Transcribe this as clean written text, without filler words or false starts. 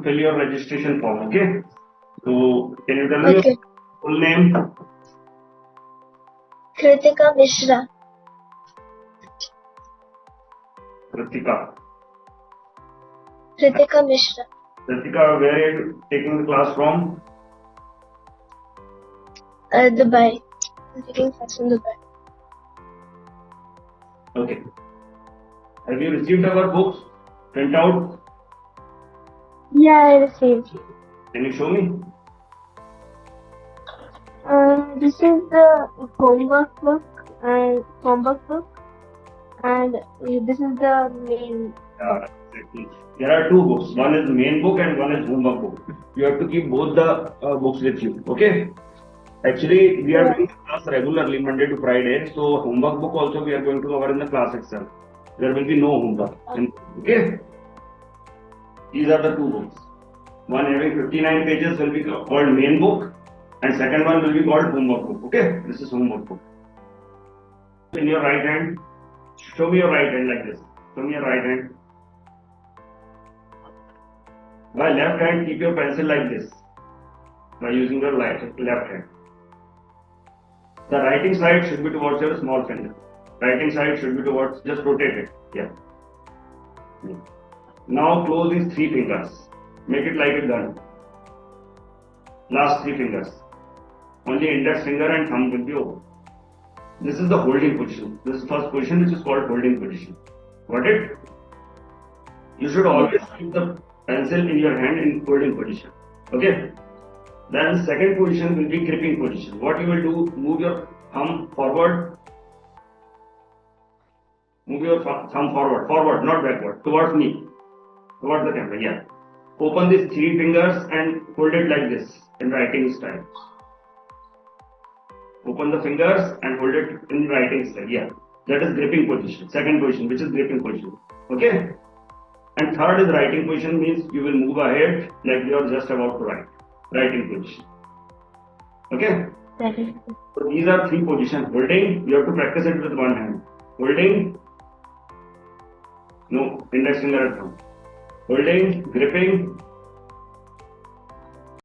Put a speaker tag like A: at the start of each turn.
A: fill your registration form. Okay. So can you tell me
B: Okay.
A: your full name?
B: Kritika Mishra.
A: Kritika.
B: Kritika Mishra.
A: Kritika, where are you taking the class from?
B: Dubai. I'm taking class in Dubai.
A: Okay. Have you received our books? Print out?
B: Yeah, I received.
A: Can you show me?
B: This is the homework book and this is the main book.
A: Exactly. There are two books. One is main book and one is homework book. You have to keep both the books with you. Okay. Actually, we are doing class regularly Monday to Friday. So homework book also we are going to cover in the class itself. There will be no homework. Okay. These are the two books. One having 59 pages will be called main book, and second one will be called homework book. Okay. This is homework book. In your right hand, show me your right hand like this. Show me your right hand. By left hand, keep your pencil like this. By using your left hand. The writing side should be towards your small finger. Writing side should be towards, just rotate it. Yeah. Now close these three fingers. Make it like a gun. Last three fingers. Only index finger and thumb will be open. This is the holding position. This is first position, which is called holding position. Got it? You should always keep the pencil in your hand in holding position. Okay? Then second position will be gripping position. What you will do, move your thumb forward. Move your thumb forward, not backward, towards me, towards the camera, yeah. Open these three fingers and hold it like this in writing style. Open the fingers and hold it in writing style, yeah. That is gripping position. Second position, which is gripping position. Okay? And third is writing position, means you will move ahead like you are just about to write. Writing position. Okay? So these are three positions. Holding, you have to practice it with one hand. Holding, no, index finger and thumb. Holding, gripping,